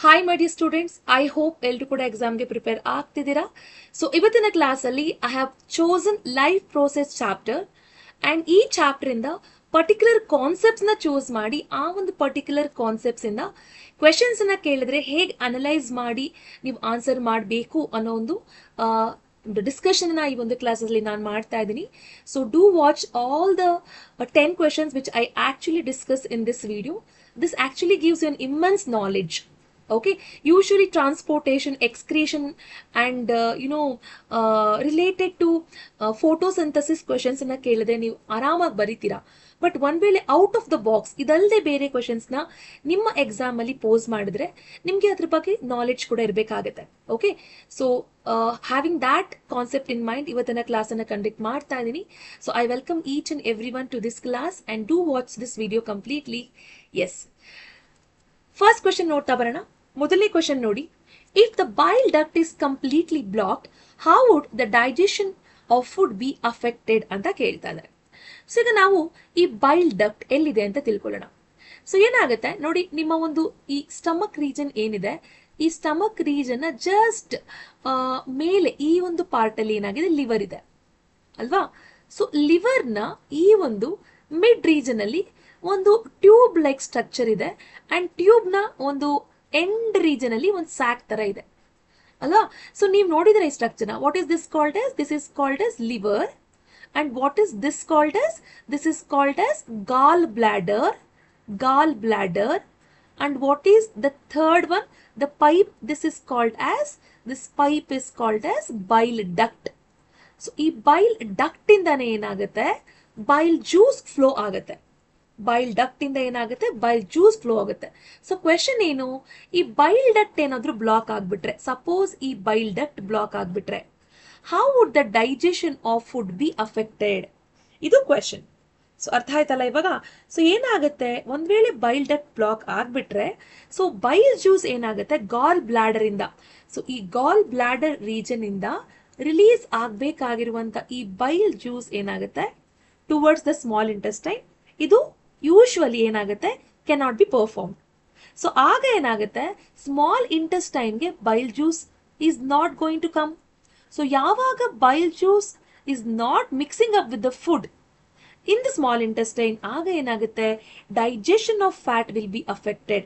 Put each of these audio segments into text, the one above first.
Hi my dear students, I hope ಎಲ್ಲರೂ ಕೂಡ ಎಕ್ಸಾಮ್ಗೆ ಪ್ರಿಪೇರ್ ಆಗ್ತಿದ್ದೀರಾ. ಸೊ ಇವತ್ತಿನ ಕ್ಲಾಸಲ್ಲಿ I have chosen life process chapter and ಈ ಚಾಪ್ಟರಿಂದ ಪರ್ಟಿಕ್ಯುಲರ್ ಕಾನ್ಸೆಪ್ಟ್ಸ್ನ ಚೂಸ್ ಮಾಡಿ ಆ ಒಂದು ಪರ್ಟಿಕ್ಯುಲರ್ ಕಾನ್ಸೆಪ್ಟ್ಸಿಂದ ಕ್ವೆಶನ್ಸನ್ನು ಕೇಳಿದ್ರೆ ಹೇಗೆ ಅನಲೈಸ್ ಮಾಡಿ ನೀವು ಆನ್ಸರ್ ಮಾಡಬೇಕು ಅನ್ನೋ ಒಂದು ಡಿಸ್ಕಷನ್ನ ಈ ಒಂದು ಕ್ಲಾಸಲ್ಲಿ ನಾನು ಮಾಡ್ತಾ ಇದ್ದೀನಿ. So do watch all the 10 questions which I actually discuss in this video. This actually gives you an immense knowledge. Okay, usually transportation, excretion and related to photosynthesis questions na kelidre ನೀವು ಆರಾಮಾಗಿ ಬರೀತೀರಾ. But one ವೇಳೆ out of the box ಇದಲ್ಲದೆ ಬೇರೆ ಕ್ವೆಶನ್ಸ್ನ ನಿಮ್ಮ exam ಅಲ್ಲಿ pose ಮಾಡಿದ್ರೆ ನಿಮಗೆ ಅದ್ರ ಬಗ್ಗೆ ನಾಲೆಡ್ಜ್ ಕೂಡ ಇರಬೇಕಾಗುತ್ತೆ. Okay, so having that concept in mind ಇವತ್ತಿನ ಕ್ಲಾಸನ್ನು ಕಂಡಕ್ಟ್ ಮಾಡ್ತಾ ಇದ್ದೀನಿ. So I welcome each and every one to this class and do watch this video completely. Yes, first question ನೋಡ್ತಾ ಬರೋಣ. ಮೊದಲನೇ ಕ್ವೆಶನ್ ನೋಡಿ, if the bile duct is completely blocked how would the digestion of food be affected ಅಂತ ಕೇಳ್ತಾ ಇದ್ದಾರೆ. So ಈಗ ನಾವು ಈ ಬೈಲ್ ಡಕ್ಟ್ ಎಲ್ಲಿದೆ ಅಂತ ತಿಳ್ಕೊಳ್ಳೋಣ. ಸೊ ಏನಾಗುತ್ತೆ ನೋಡಿ, ನಿಮ್ಮ ಒಂದು ಈ ಸ್ಟಮಕ್ ರೀಜನ್ ಏನಿದೆ, ಈ ಸ್ಟಮಕ್ ರೀಜನ್ ಜಸ್ಟ್ ಮೇಲೆ ಈ ಒಂದು ಪಾರ್ಟ್ ಅಲ್ಲಿ ಏನಾಗಿದೆ, ಲಿವರ್ ಇದೆ ಅಲ್ವಾ. ಸೊ ಲಿವರ್ನ ಈ ಒಂದು ಮಿಡ್ ರೀಜನ್ ಅಲ್ಲಿ ಒಂದು ಟ್ಯೂಬ್ ಲೈಕ್ ಸ್ಟ್ರಕ್ಚರ್ ಇದೆ ಅಂಡ್ ಟ್ಯೂಬ್ ನ ಒಂದು ಎಂಡ್ ರೀಜನ್ ಅಲ್ಲಿ ಒಂದು ಸ್ಯಾಕ್ ತರ ಇದೆ ಅಲ್ವಾ. ಸೊ ನೀವು ನೋಡಿದ್ರೆ ಈ ಸ್ಟ್ರಕ್ಚರ್ನ, what is this called as? This is called as liver. And what is this called as? This is called as gallbladder. Gallbladder. And what is the third one? The pipe. This is called as, this pipe is called as bile duct. So ee bile duct indane enagutte, bile juice flow agutte. Bile duct inda enagutte, bile juice flow agutte. So question ಏನು, ಈ bile duct ಏನಾದರೂ block ಆಗ್ಬಿಟ್ರೆ, suppose ಈ bile duct block ಆಗ್ಬಿಟ್ರೆ how would the digestion of food be affected? ಇದು question. So ಅರ್ಥ ಆಯ್ತಲ್ಲ ಇವಾಗ. ಸೊ ಏನಾಗುತ್ತೆ, ಒಂದ್ ವೇಳೆ ಬೈಲ್ ಡಕ್ಟ್ ಬ್ಲಾಕ್ ಆಗ್ಬಿಟ್ರೆ, ಸೊ ಬೈಲ್ ಜ್ಯೂಸ್ ಏನಾಗುತ್ತೆ ಗಾಲ್ ಬ್ಲಾಡರ್ ಇಂದ, ಸೊ ಈ ಗಾಲ್ ಬ್ಲಾಡರ್ ರೀಜನ್ ಇಂದ ರಿಲೀಸ್ ಆಗ್ಬೇಕಾಗಿರುವಂತ ಈ ಬೈಲ್ ಜ್ಯೂಸ್ ಏನಾಗುತ್ತೆ ಟುವರ್ಡ್ಸ್ ದ ಸ್ಮಾಲ್ ಇಂಟೆಸ್ಟೈನ್, ಇದು ಯೂಶುವಲಿ ಏನಾಗುತ್ತೆ ಕೆನಾಟ್ ಬಿ ಪರ್ಫಾರ್ಮ್. ಸೊ ಆಗ ಏನಾಗುತ್ತೆ, ಸ್ಮಾಲ್ ಇಂಟೆಸ್ಟೈನ್ಗೆ bile juice is not going to come. So ಯಾವಾಗ bile juice is not mixing up with the food in the small intestine, ಆಗ ಏನಾಗುತ್ತೆ, digestion of fat will be affected.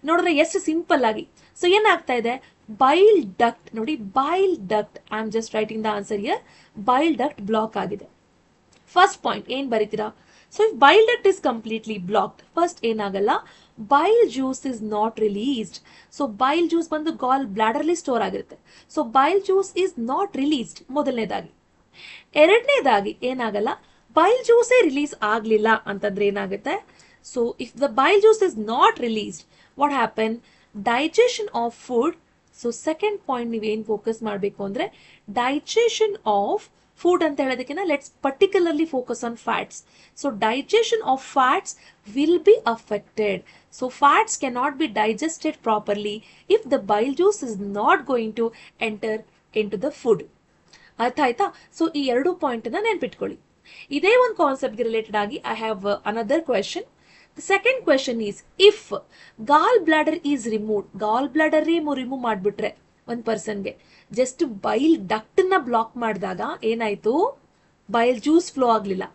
ನೋಡಿದ್ರೆ ಎಷ್ಟು simple ಆಗಿ. So ಏನಾಗ್ತಾ ಇದೆ, ಬೈಲ್ ಡಕ್ಟ್ ನೋಡಿ, bile duct, I am just writing the answer here, bile duct block ಆಗಿದೆ. First point ಏನ್ ಬರೀತೀರಾ, so if bile duct is completely blocked, first ಏನಾಗಲ್ಲ, bile juice is not released. So bile juice ಬಂದು gall bladder ಅಲ್ಲಿ store ಆಗಿರುತ್ತೆ. So bile juice is not released ಮೊದಲನೇದಾಗಿ. ಎರಡನೇದಾಗಿ ಏನಾಗಲ್ಲ, ಬೈಲ್ ಜ್ಯೂಸೇ ರಿಲೀಸ್ ಆಗ್ಲಿಲ್ಲ ಅಂತಂದ್ರೆ ಏನಾಗುತ್ತೆ, so if the bile juice is not released, what happen, digestion of food. So second point ನೀವೇನ್ ಫೋಕಸ್ ಮಾಡಬೇಕು ಅಂದ್ರೆ, ಡೈಜೆಷನ್ ಆಫ್ food ಅಂತ ಹೇಳೋದಕ್ಕಿಂತ let's particularly focus on fats. So digestion of fats will be affected. So fats cannot be digested properly if the bile juice is not going to enter into the food. ಅರ್ಥ ಆಯ್ತಾ? So ಈ ಎರಡು point ಅನ್ನ ನೆನ್ಪಿಟ್ಕೊಳ್ಳಿ. ಇದೇ ಒಂದು ಕಾನ್ಸೆಪ್ಟ್ಗೆ related ಆಗಿ I have another question. The second question is, if goal bladder is removed, goal bladder remove ಮಾಡ್ಬಿಟ್ರೆ ಒಂದ್ ಪರ್ಸನ್ಗೆ, ಜಸ್ಟ್ ಬೈಲ್ ಡಕ್ಟ್ ನ ಬ್ಲಾಕ್ ಮಾಡಿದಾಗ ಏನಾಯ್ತು, ಬೈಲ್ ಜ್ಯೂಸ್ ಫ್ಲೋ ಆಗ್ಲಿಲ್ಲ.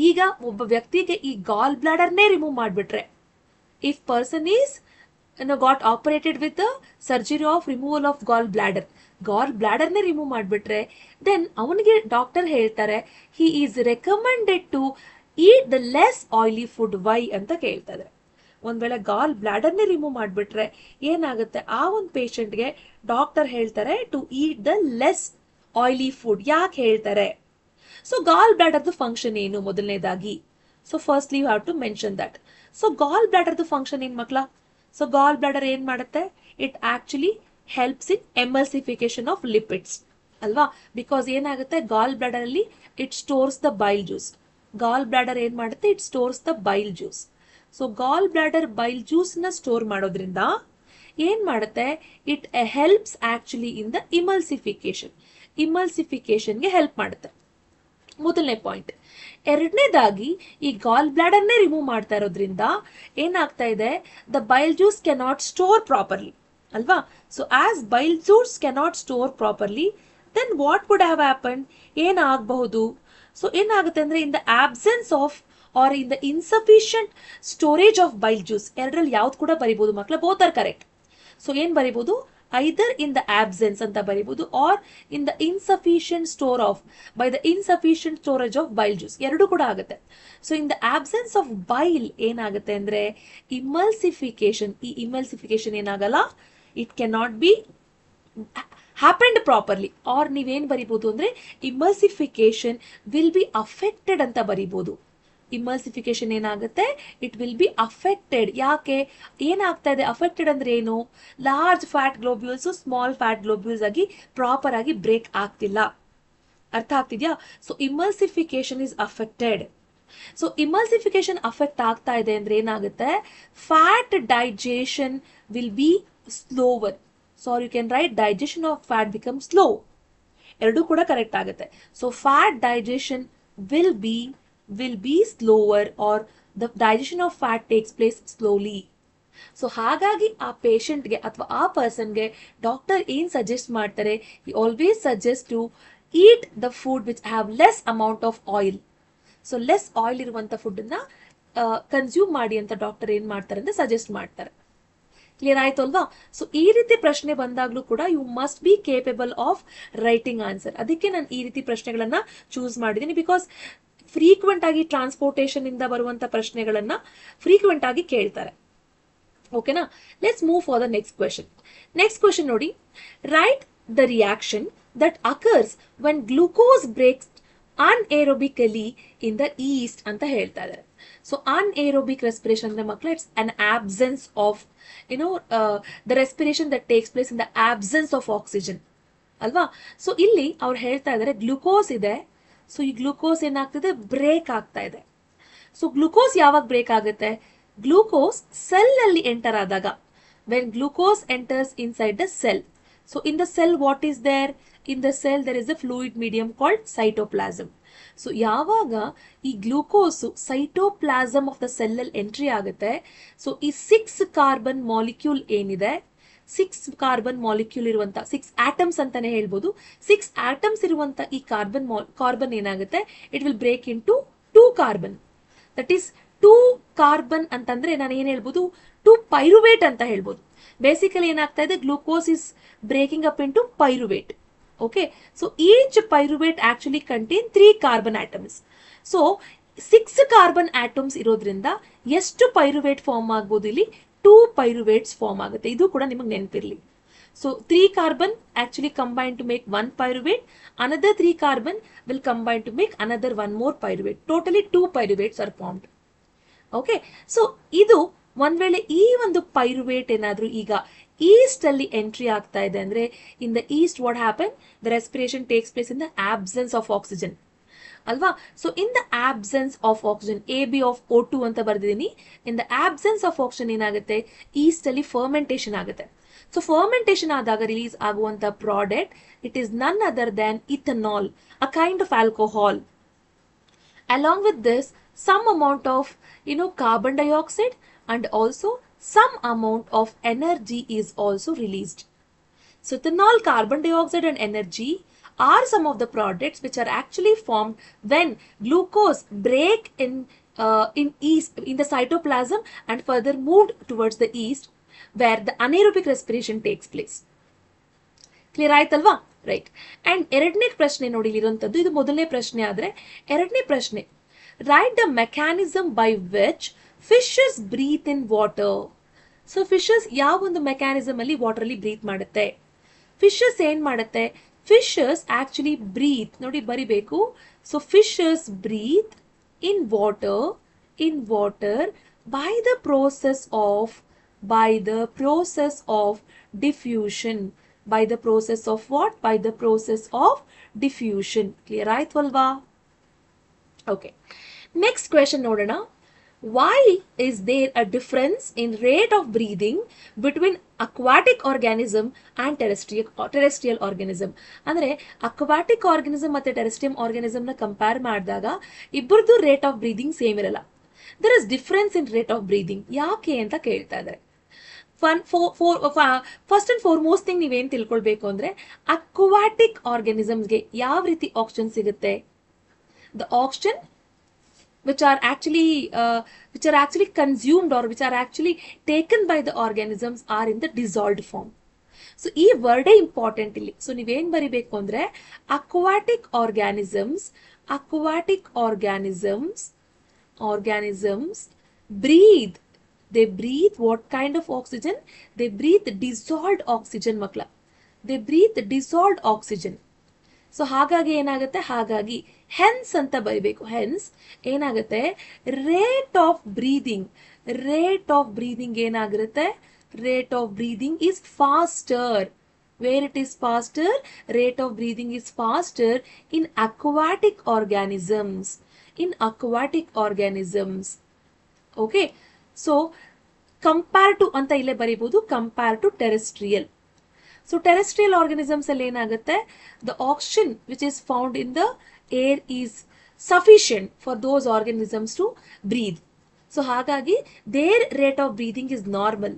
ಈಗ ಒಬ್ಬ ವ್ಯಕ್ತಿಗೆ ಈ ಗಾಲ್ ಬ್ಲಾಡರ್ನೇ ರಿಮೂವ್ ಮಾಡ್ಬಿಟ್ರೆ, if person is got operated with surgery of removal of gall ಬ್ಲಾಡರ್ನೇ ರಿಮೂವ್ ಮಾಡ್ಬಿಟ್ರೆ, ದೆನ್ ಅವನಿಗೆ ಡಾಕ್ಟರ್ ಹೇಳ್ತಾರೆ, he is recommended to eat the less oily food. Why ಅಂತ ಕೇಳ್ತಾ ಇದ್ದಾರೆ. ಒಂದ್ ವೇಳೆ ಗಾಲ್ ಬ್ಲಾಡರ್ನೇ ರಿಮೂವ್ ಮಾಡ್ಬಿಟ್ರೆ ಏನಾಗುತ್ತೆ, ಆ ಒಂದು ಪೇಷಂಟ್ಗೆ ಡಾಕ್ಟರ್ ಹೇಳ್ತಾರೆ to eat the less oily food. ಯಾಕೆ ಹೇಳ್ತಾರೆ? ಸೊ ಗಾಲ್ ಬ್ಲಾಡರ್ದು ಫಂಕ್ಷನ್ ಏನು ಮೊದಲನೇದಾಗಿ? So firstly you have to mention that. So gall ಬ್ಲಾಡರ್ದು ಫಂಕ್ಷನ್ ಏನ್ ಮಕ್ಳ? ಸೊ ಗಾಲ್ ಬ್ಲಾಡರ್ ಏನ್ ಮಾಡುತ್ತೆ, it actually helps in emulsification of lipids ಅಲ್ವಾ. ಬಿಕಾಸ್ ಏನಾಗುತ್ತೆ, ಗಾಲ್ ಬ್ಲಾಡರ್ ಅಲ್ಲಿ it stores the bile juice. Gall bladder ಏನ್ ಮಾಡುತ್ತೆ, it stores the bile juice. So gall bladder bile juice ನ ಸ್ಟೋರ್ ಮಾಡೋದ್ರಿಂದ ಏನ್ ಮಾಡುತ್ತೆ, it helps actually in the ಇಮಲ್ಸಿಫಿಕೇಶನ್ಗೆ ಹೆಲ್ಪ್ ಮಾಡುತ್ತೆ. ಮೊದಲನೇ ಪಾಯಿಂಟ್. ಎರಡನೇದಾಗಿ ಈ ಗಾಲ್ ಬ್ಲಾಡರ್ನೇ ರಿಮೂವ್ ಮಾಡ್ತಾ ಇರೋದ್ರಿಂದ ಏನಾಗ್ತಾ ಇದೆ, the bile juice cannot store properly. ಅಲ್ವಾ? ಸೊ ಆಸ್ ಬೈಲ್ ಸೂಟ್ಸ್ cannot store properly, then what would have happen, ಏನಾಗಬಹುದು? ಸೊ ಏನಾಗುತ್ತೆ ಅಂದ್ರೆ in the absence of or in the insufficient storage of bile juice, ಎರಡರಲ್ಲಿ ಯಾವ್ದು ಕೂಡ ಬರಿಬಹುದು ಮಕ್ಕಳ, ಬೋತ್ ಆರ್ ಕರೆಕ್ಟ್. ಸೊ ಏನ್ ಬರಿಬಹುದು, ಐದರ್ ಇನ್ ದ ಆಬ್ಸೆನ್ಸ್ ಅಂತ ಬರಿಬಹುದು or in the insufficient store of, by the insufficient storage of bile juice, ಎರಡು ಕೂಡ ಆಗುತ್ತೆ. So in the absence of bile ಏನಾಗುತ್ತೆ ಅಂದ್ರೆ ಇಮಲ್ಸಿಫಿಕೇಶನ್, ಈ ಇಮಲ್ಸಿಫಿಕೇಶನ್ ಏನಾಗಲ್ಲ, it can not be happened properly, or ನೀವೇನ್ ಬರಿಬಹುದು ಅಂದ್ರೆ ಇಮಲ್ಸಿಫಿಕೇಶನ್ ವಿಲ್ ಬಿ ಅಫೆಕ್ಟೆಡ್ ಅಂತ ಬರಿಬಹುದು. ಇಮಲ್ಸಿಫಿಕೇಶನ್ ಏನಾಗುತ್ತೆ, ಇಟ್ ವಿಲ್ ಬಿ ಅಫೆಕ್ಟೆಡ್. ಯಾಕೆ, ಏನಾಗ್ತಾ ಇದೆ, ಅಫೆಕ್ಟೆಡ್ ಅಂದ್ರೆ ಏನು, large fat globules small fat globules ಆಗಿ ಪ್ರಾಪರ್ ಆಗಿ ಬ್ರೇಕ್ ಆಗ್ತಿಲ್ಲ. ಅರ್ಥ ಆಗ್ತಿದ್ಯಾ? So emulsification is affected. So emulsification affect ಆಗ್ತಾ ಇದೆ ಅಂದ್ರೆ ಏನಾಗುತ್ತೆ, fat digestion will be slower. So you can write digestion of fat become slow, ಎರಡು ಕೂಡ ಕರೆಕ್ಟ್ ಆಗುತ್ತೆ. So fat digestion will be slower or the digestion of fat takes place slowly. So ಹಾಗಾಗಿ ಆ ಪೇಷಂಟ್ಗೆ ಅಥವಾ ಆ ಪರ್ಸನ್ಗೆ ಡಾಕ್ಟರ್ ಏನ್ suggest ಮಾಡ್ತಾರೆ, he always suggest to eat the food which have less amount of oil. So less oil ಇರುವಂತ food ಅನ್ನ consume ಮಾಡಿ ಅಂತ ಡಾಕ್ಟರ್ ಏನ್ ಮಾಡ್ತಾರೆ ಅಂದ್ರೆ ಸಜೆಸ್ಟ್ ಮಾಡ್ತಾರೆ. ಕ್ಲಿಯರ್ ಆಯ್ತು ಅಲ್ವಾ? ಸೊ ಈ ರೀತಿ ಪ್ರಶ್ನೆ ಬಂದಾಗ್ಲೂ ಕೂಡ you must be capable of writing answer. ಅದಕ್ಕೆ ನಾನು ಈ ರೀತಿ ಪ್ರಶ್ನೆಗಳನ್ನ ಚೂಸ್ ಮಾಡಿದ್ದೀನಿ, ಬಿಕಾಸ್ ಫ್ರೀಕ್ವೆಂಟ್ ಆಗಿ ಟ್ರಾನ್ಸ್ಪೋರ್ಟೇಷನ್ ಇಂದ ಬರುವಂತ ಪ್ರಶ್ನೆಗಳನ್ನ ಫ್ರೀಕ್ವೆಂಟ್ ಆಗಿ ಕೇಳ್ತಾರೆ. ಓಕೆನಾ? Let's move for the next question. Next question ನೋಡಿ, write the reaction that occurs when glucose breaks anaerobically in the yeast ಅಂತ ಹೇಳ್ತಾ ಇದ್ದಾರೆ. ಸೊ ಅನ್ಏರೋಬಿಕ್ ರೆಸ್ಪಿರೇಷನ್ ಅಂದ್ರೆ ಮಕ್ಕಳು, it's an absence of the respiration that takes place in the absence of oxygen ಅಲ್ವಾ? ಸೊ ಇಲ್ಲಿ ಅವ್ರು ಹೇಳ್ತಾ ಇದ್ದಾರೆ ಗ್ಲೂಕೋಸ್ ಇದೆ, ಸೊ ಈ ಗ್ಲೂಕೋಸ್ ಏನಾಗ್ತಿದೆ, ಬ್ರೇಕ್ ಆಗ್ತಾ ಇದೆ. ಸೊ ಗ್ಲೂಕೋಸ್ ಯಾವಾಗ ಬ್ರೇಕ್ ಆಗುತ್ತೆ, ಗ್ಲೂಕೋಸ್ ಸೆಲ್ ಅಲ್ಲಿ ಎಂಟರ್ ಆದಾಗ, when glucose enters inside the cell. So in the cell what is there, in the cell there is a fluid medium called cytoplasm. So ಯಾವಾಗ ಈ glucose cytoplasm of the cell ಅಲ್ಲಿ entry ಆಗುತ್ತೆ, so ಈ 6 carbon molecule ಏನಿದೆ, 6 carbon molecule ಇರುವಂತ 6 atoms ಅಂತಾನೆ ಹೇಳ್ಬೋದು, 6 atoms ಇರುವಂತ ಈ ಕಾರ್ಬನ್ ಏನಾಗುತ್ತೆ, it will break into 2 carbon. That is 2 carbon ಅಂತಂದ್ರೆ ನಾನು ಏನ್ ಹೇಳ್ಬೋದು, 2 ಪೈರುವೇಟ್ ಅಂತ ಹೇಳ್ಬೋದು. ಬೇಸಿಕಲಿ ಏನಾಗ್ತಾ ಇದೆ, glucose is breaking up into pyruvate. Okay, so each pyruvate actually contain 3 carbon atoms. So 6 carbon atoms ಇರೋದ್ರಿಂದ ಎಷ್ಟು ಪೈರುವೇಟ್ ಫಾರ್ಮ್ ಆಗ್ಬೋದು, ಇಲ್ಲಿ 2 ಪೈರುವೇಟ್ಸ್ ಫಾರ್ಮ್ ಆಗುತ್ತೆ. ಇದು ಕೂಡ ನಿಮಗೆ ನೆನಪಿರ್ಲಿ. So 3 carbon actually combine to make 1 pyruvate, another 3 carbon will combine to make another 1 more pyruvate. Totally 2 pyruvates are formed. Okay, so ಇದು ಒಂದ್ ವೇಳೆ ಈ ಒಂದು ಪೈರುವೇಟ್ ಏನಾದ್ರೂ ಈಗ ಈಸ್ಟ್ ಅಲ್ಲಿ ಎಂಟ್ರಿ ಆಗ್ತಾ ಇದೆ ಅಂದ್ರೆ, in the yeast what happen, the respiration takes place in the absence of oxygen ಅಲ್ವಾ? So in the absence of oxygen, AbO2 ಅಂತ ಬರ್ದಿದ್ದೀನಿ. In the absence of oxygen ಏನಾಗುತ್ತೆ, ಈಸ್ಟ್ ಅಲ್ಲಿ ಫರ್ಮೆಂಟೇಶನ್ ಆಗುತ್ತೆ. ಸೊ ಫರ್ಮೆಂಟೇಶನ್ ಆದಾಗ ರಿಲೀಸ್ ಆಗುವಂತ product, it is none other than ethanol, a kind of alcohol. Along with this, some amount of carbon dioxide and also some amount of energy is also released. So ethanol, carbon dioxide and energy are some of the products which are actually formed when glucose break in the cytoplasm and further moved towards the east where the anaerobic respiration takes place. Clear ಆಯ್ತಲ್ವಾ? Right. And ಎರಡನೇ ಪ್ರಶ್ನೆ ನೋಡಿ ಇರುವಂತದ್ದು, ಇದು ಮೊದಲನೇ ಪ್ರಶ್ನೆ ಆದ್ರೆ ಎರಡನೇ ಪ್ರಶ್ನೆ, write the mechanism by which fishes breathe in water. So fishes ಯಾವ ಒಂದು ಮೆಕ್ಯಾನಿಸಮ್ ಅಲ್ಲಿ ವಾಟರ್ ಅಲ್ಲಿ ಬ್ರೀತ್ ಮಾಡುತ್ತೆ? ಫಿಶಸ್ ಏನ್ ಮಾಡುತ್ತೆ, ಫಿಶಸ್ ಆಕ್ಚುಲಿ ಬ್ರೀತ್, ನೋಡಿ ಬರಿಬೇಕು. So fishes breathe in water by the process of diffusion. By the process of what? By the process of diffusion. Clear ಆಯ್ತು ಅಲ್ವಾ? Okay. Next question ನೋಡೋಣ. Why is there a difference in rate of breathing between aquatic organism and terrestrial organism? ಅಂದ್ರೆ aquatic organism ಮತ್ತೆ terrestrial organism ನ compare ಮಾಡಿದಾಗ ಇಬ್ಬರದು rate of breathing same ಇರಲ್ಲ. There is difference in rate of breathing. ಯಾಕೆ ಅಂತ ಕೇಳ್ತಾ ಇದ್ದಾರೆ. ಫಸ್ಟ್ ಅಂಡ್ ಫಾರ್ಮೋಸ್ಟ್ ಥಿಂಗ್ ನೀವೇನ್ ತಿಳ್ಕೊಳ್ಬೇಕು ಅಂದ್ರೆ ಅಕ್ವಾಟಿಕ್ ಆರ್ಗ್ಯಾನಿಸಮ್ಸ್ಗೆ ಯಾವ ರೀತಿ ಆಕ್ಸಿಜನ್ ಸಿಗುತ್ತೆ. The oxygen which are actually consumed or which are actually taken by the organisms are in the dissolved form. So ಈ ವರ್ಡೇ ಇಂಪಾರ್ಟೆಂಟ್ ಇಲ್ಲಿ. ಸೊ ನೀವೇನ್ ಬರಿಬೇಕು ಅಂದ್ರೆ aquatic organisms breathe. They breathe what kind of oxygen? They breathe dissolved oxygen ಮಕ್ಳ. They breathe dissolved oxygen. So ಹಾಗಾಗಿ ಏನಾಗುತ್ತೆ, ಹಾಗಾಗಿ hence ಅಂತ ಬರಿಬೇಕು. ಹೆನ್ಸ್ ಏನಾಗುತ್ತೆ, ರೇಟ್ ಆಫ್ ಬ್ರೀದಿಂಗ್ ಏನಾಗಿರುತ್ತೆ, rate of breathing is faster. Where it is faster, rate of breathing is faster in aquatic organisms. Okay, so compare to ಅಂತ ಇಲ್ಲೇ ಬರೀಬಹುದು, compare to terrestrial. So terrestrial organisms ಅಲ್ಲಿ ಏನಾಗುತ್ತೆ, the oxygen which is found in the air is sufficient for those organisms to breathe. So ಹಾಗಾಗಿ there rate of breathing is normal.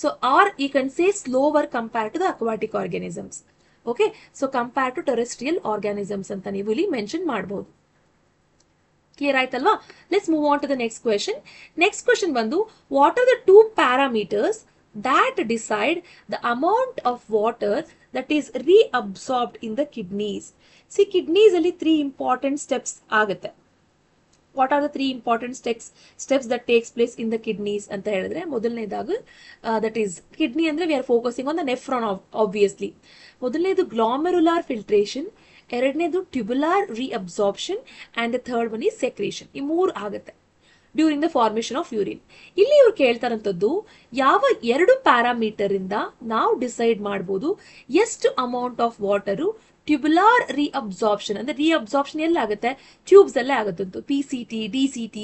So or you can say slower compare to the aquatic organisms. Okay, so compare to terrestrial organisms ಅಂತ ನೀವು ಇಲ್ಲಿ mention ಮಾಡಬಹುದು. Clear ಆಯ್ತಲ್ವಾ? Let's move on to the next question. Next question ಬಂದು, what are the 2 parameters that decide the amount of water that is reabsorbed in the kidneys? See, kidneys ಅಲ್ಲಿ 3 important steps ಆಗುತ್ತೆ. What are the 3 important steps that takes place in the kidneys ಅಂತ ಹೇಳಿದ್ರೆ, ಮೊದಲನೇದಾಗಿ that is kidney ಅಂದ್ರೆ we are focusing on the nephron obviously. ಮೊದಲನೇದು ಗ್ಲಾಮೆರುಲಾರ್ filtration, ಎರಡನೇದು ಟ್ಯೂಬುಲಾರ್ reabsorption and the third one is secretion. ಈ 3 ಆಗುತ್ತೆ during the formation of urine. ಇಲ್ಲಿ ಇವ್ರು ಕೇಳ್ತಾರಂಥದ್ದು, ಯಾವ 2 ಪ್ಯಾರಾಮೀಟರ್ ಇಂದ ನಾವು ಡಿಸೈಡ್ ಮಾಡ್ಬೋದು ಎಷ್ಟು ಅಮೌಂಟ್ ಆಫ್ ವಾಟರು ಟ್ಯೂಬುಲಾರ್ ರೀಅಬ್ಸಾರ್ಪ್ಷನ್, ಅಂದ್ರೆ ರೀಅಬ್ಸಾರ್ಪ್ಷನ್ ಎಲ್ಲ ಆಗುತ್ತೆ, ಟ್ಯೂಬ್ಸ್ ಅಲ್ಲೇ ಆಗುತ್ತಂತು. PCT, DCT,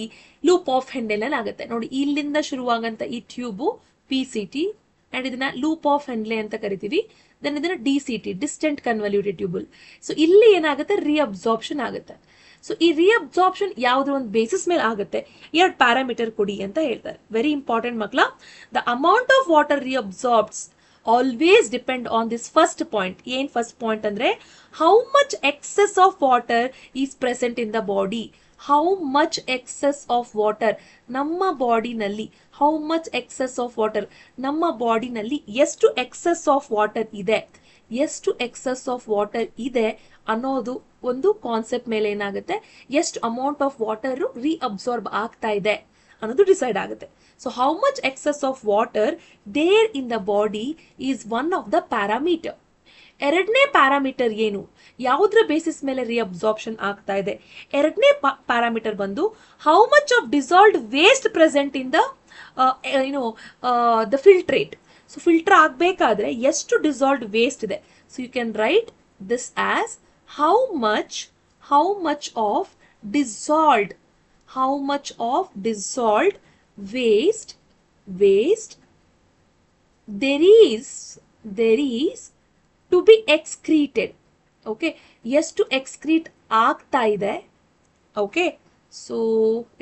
ಲೂಪ್ ಆಫ್ ಹೆಂಡೆಲ್ ಆಗುತ್ತೆ ನೋಡಿ. ಇಲ್ಲಿಂದ ಶುರುವಾಗಂತ ಈ ಟ್ಯೂಬು PCT ಅಂಡ್ ಇದನ್ನ ಲೂಪ್ ಆಫ್ ಹೆಂಡ್ಲೆ ಅಂತ ಕರಿತೀವಿ. ದೆನ್ ಇದನ್ನ DCT, ಡಿಸ್ಟೆಂಟ್ ಕನ್ವಲ್ಯೂಟೆಡ್ ಟ್ಯೂಬಲ್. ಸೊ ಇಲ್ಲಿ ಏನಾಗುತ್ತೆ, ರೀಅಬ್ಸಾರ್ಪ್ಷನ್ ಆಗುತ್ತೆ. ಸೊ ಈ ರೀಅಬ್ಸಾರ್ಪ್ಷನ್ ಯಾವ್ದ್ರ ಒಂದು ಬೇಸಿಸ್ ಮೇಲೆ ಆಗುತ್ತೆ, 2 ಪ್ಯಾರಾಮೀಟರ್ ಕೊಡಿ ಅಂತ ಹೇಳ್ತಾರೆ. ವೆರಿ ಇಂಪಾರ್ಟೆಂಟ್ ಮಕ್ಳ. The amount of water reabsorbs always depend on this first point. ಏನ್ ಫಸ್ಟ್ ಪಾಯಿಂಟ್ ಅಂದ್ರೆ, how much excess of water is present in the body. How much excess of water ನಮ್ಮ ಬಾಡಿನಲ್ಲಿ, how much excess of water ನಮ್ಮ ಬಾಡಿನಲ್ಲಿ ಎಷ್ಟು excess of water ಇದೆ, ಎಷ್ಟು excess of water ಇದೆ ಅನ್ನೋದು ಒಂದು ಕಾನ್ಸೆಪ್ಟ್ ಮೇಲೆ ಏನಾಗುತ್ತೆ, ಎಷ್ಟು ಅಮೌಂಟ್ ಆಫ್ ವಾಟರ್ ರೀಅಬ್ಸಾರ್ಬ್ ಆಗ್ತಾ ಇದೆ ಅನ್ನೋದು ಡಿಸೈಡ್ ಆಗುತ್ತೆ. So how much excess of water there in the body is one of the parameter. ಎರಡನೇ ಪ್ಯಾರಾಮೀಟರ್ ಏನು, ಯಾವುದ್ರ ಬೇಸಿಸ್ ಮೇಲೆ ರೀಅಬ್ಸಾರ್ಪ್ಷನ್ ಆಗ್ತಾ ಇದೆ. ಎರಡನೇ ಪ್ಯಾರಾಮೀಟರ್ ಬಂದು how much of dissolved waste present in the the filtrate. So filter ಆಗಬೇಕಾದ್ರೆ ಎಷ್ಟು ಡಿಸಾಲ್ವ್ಡ್ ವೇಸ್ಟ್ ಇದೆ. So you can write this as how much of dissolved waste there is to be excreted. Okay, yes to excrete ಆಗ್ತಾ ಇದೆ. Okay, so